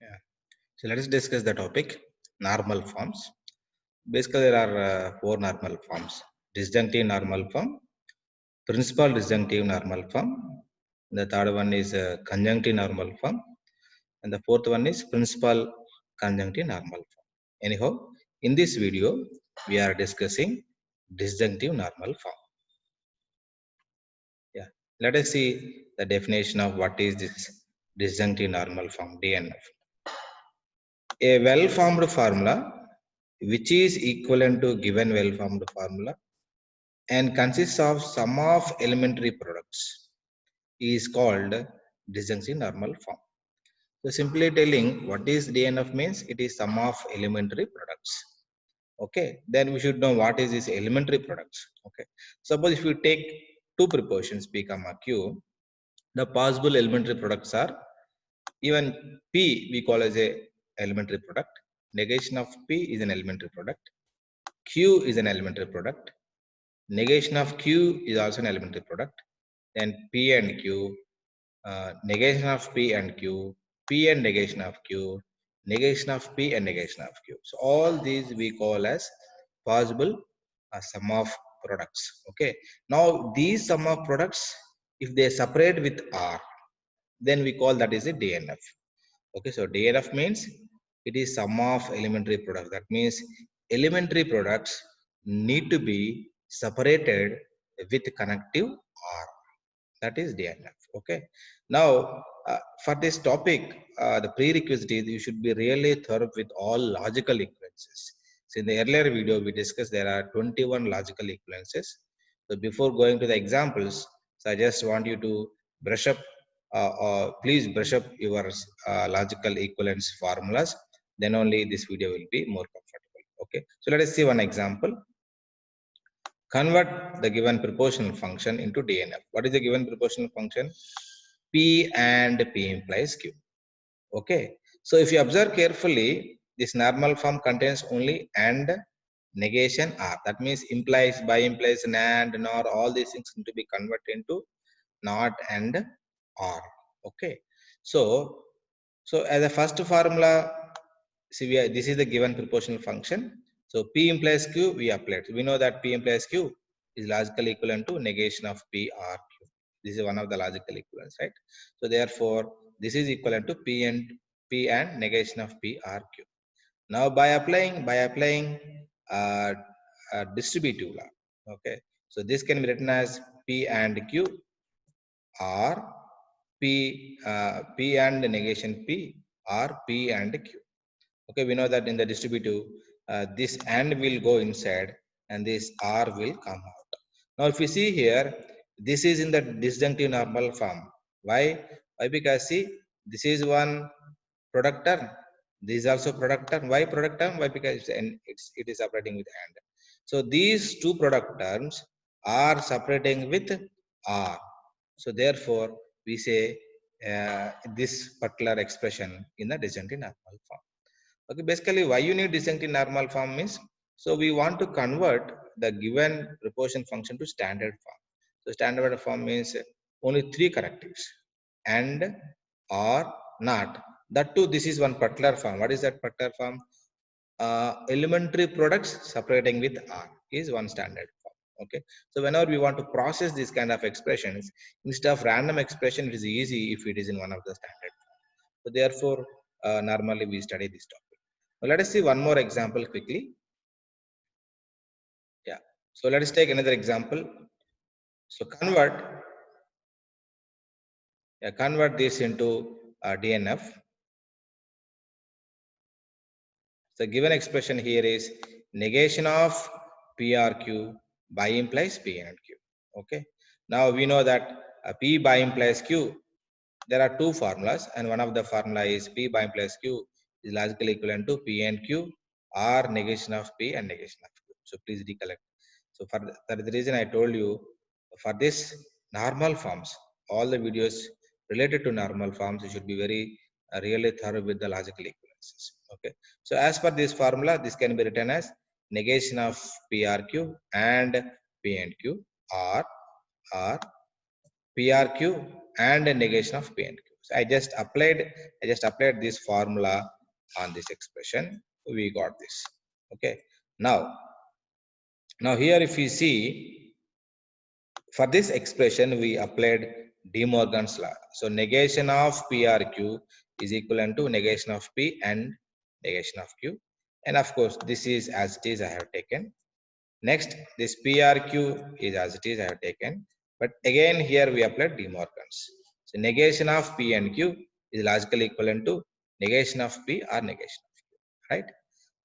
Yeah. So let us discuss the topic normal forms. Basically, there are four normal forms: disjunctive normal form, principal disjunctive normal form. The third one is conjunctive normal form, and the fourth one is principal conjunctive normal form. Anyhow, in this video, we are discussing disjunctive normal form. Yeah. Let us see the definition of what is this disjunctive normal form (DNF). A well-formed formula which is equivalent to given well-formed formula and consists of sum of elementary products is called disjunctive normal form. So simply telling what is DNF means it is sum of elementary products. Okay, then we should know what is this elementary products. Okay, suppose if you take two proportions p comma q, the possible elementary products are even p we call as a elementary product. Negation of p is an elementary product. Q is an elementary product. Negation of Q is also an elementary product. Then P and Q, negation of P and Q, P and negation of Q, negation of P and negation of Q. So all these we call as possible sum of products. Okay. Now these sum of products, if they separate with R, then we call that is a DNF. Okay. So DNF means it is sum of elementary products. That means elementary products need to be separated with connective R. That is DNF. Okay. Now, for this topic, the prerequisite is you should be really thorough with all logical equivalences. So in the earlier video, we discussed there are 21 logical equivalences. So before going to the examples, so I just want you to brush up, please brush up your logical equivalence formulas. Then only this video will be more comfortable. Okay. So let us see one example. Convert the given proportional function into DNF. What is the given proportional function? P and P implies Q. Okay. So if you observe carefully, this normal form contains only and negation R. That means implies, by implies, and, nor, all these things need to be converted into not and or. Okay. So as a first formula, see this is the given proportional function. So P implies Q, we applied. So we know that P implies Q is logically equivalent to negation of P or Q. This is one of the logical equivalents, right? So therefore, this is equivalent to P and negation of P or Q. Now by applying distributive law, okay. So this can be written as P and Q or P and negation P or P and Q. Okay, we know that in the distributive, this and will go inside and this R will come out. Now, if you see here, this is in the disjunctive normal form. Why? Why? Because see, this is one product term. This is also product term. Why product term? Why? Because it is separating with and. So these two product terms are separating with R. So therefore, we say this particular expression in the disjunctive normal form. Okay, basically why you need disjunctive normal form means, so we want to convert the given proportion function to standard form. So standard form means only three correctives and or not. That too, this is one particular form. What is that particular form? Elementary products separating with R is one standard form. Okay, so whenever we want to process this kind of expressions, instead of random expression, it is easy if it is in one of the standard form. So therefore, normally we study this topic. Now let us see one more example quickly. Yeah. So let us take another example. So convert this into DNF. The given expression here is negation of PRQ by implies P and Q. Okay. Now we know that P by implies Q. There are two formulas, and one of the formula is P by implies Q is logically equivalent to P and Q or negation of P and negation of Q. So please recollect. So for that is the reason I told you, for this normal forms, all the videos related to normal forms, you should be very really thorough with the logical equivalences. Okay. So as per this formula, this can be written as negation of PRQ and P and Q or PRQ and negation of P and Q. So I just applied this formula on this expression. We got this. Okay. Now here if we see, for this expression we applied De Morgan's law. So negation of PRQ is equivalent to negation of P and negation of Q. And of course, this is as it is I have taken. Next, this PRQ is as it is I have taken. But again, here we applied De Morgan's. So negation of P and Q is logically equivalent to negation of P or negation of Q. Right?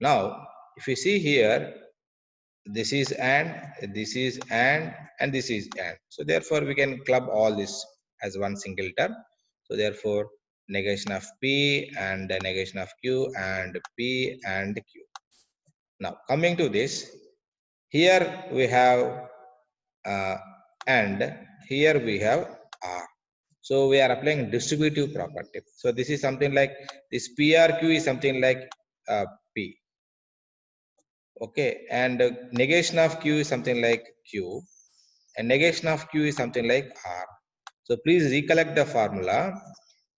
Now, if you see here, this is and this is and this is and. So therefore, we can club all this as one single term. So therefore, negation of P and the negation of Q and P and Q. Now coming to this, here we have and here we have R. So we are applying distributive property. So this is something like this PRQ is something like P. Okay, and negation of Q is something like Q, and negation of Q is something like R. So please recollect the formula.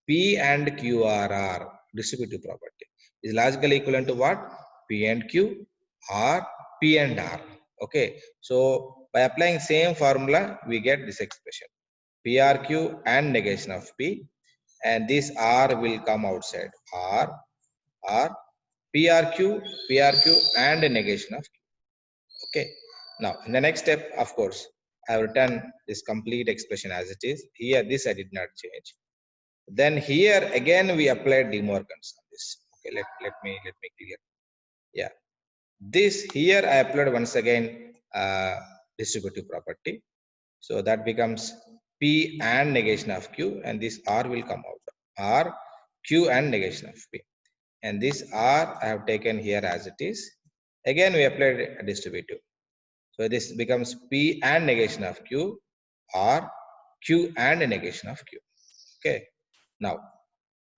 P and Q are distributive property is logically equivalent to what? P and Q or P and R. Okay, so by applying same formula, we get this expression PRQ and negation of P, and this R will come outside. R PRQ and negation of Q. Okay. Now in the next step, of course, I have written this complete expression as it is. Here this I did not change. Then here again we applied De Morgan's on this. Okay, let me clear. Yeah, this here I applied once again distributive property. So that becomes P and negation of Q, and this R will come out. R, Q and negation of P. And this R I have taken here as it is. Again we applied a distributive. So this becomes P and negation of Q, or Q and negation of Q. Okay. Now,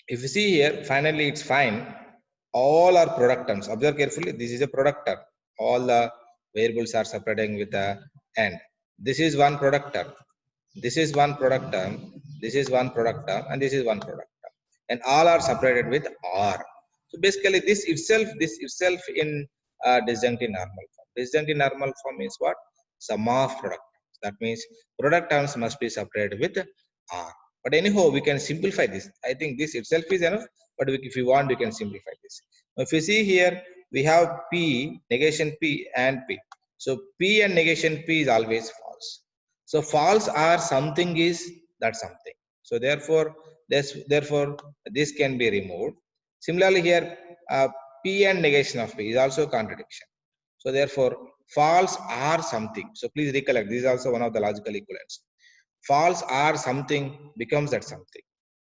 if you see here, finally it's fine. All are product terms. Observe carefully. This is a product term. All the variables are separating with the and. This is one product term. This is one product term. This is one product term, and this is one product term. And all are separated with R. So basically, this itself in disjunctive normal form. Disjunctive normal form is what? Sum of product terms. That means product terms must be separated with R. But anyhow, we can simplify this. I think this itself is enough. But if you want, we can simplify this. Now, if you see here, we have P, negation P and P. So P and negation P is always false. So false or something is that something. So therefore, this can be removed. Similarly here, P and negation of P is also contradiction. So therefore, false or something. So please recollect, this is also one of the logical equivalents. False or something becomes that something.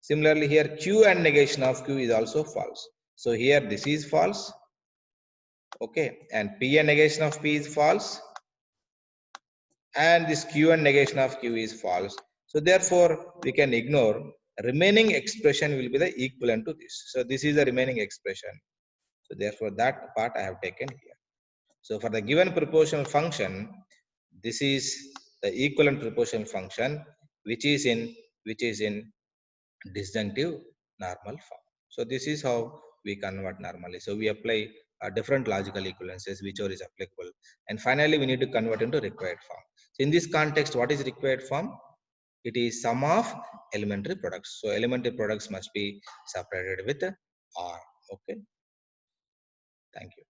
Similarly here, Q and negation of Q is also false. So here this is false. Okay, and P and negation of P is false. And this Q and negation of Q is false. So therefore, we can ignore. Remaining expression will be the equivalent to this. So this is the remaining expression. So therefore, that part I have taken here. So for the given proportional function, this is the equivalent proportional function, which is in disjunctive normal form. So this is how we convert normally. So we apply different logical equivalences, whichever is applicable. And finally, we need to convert into required form. So in this context, what is required form? It is sum of elementary products. So elementary products must be separated with R. Okay. Thank you.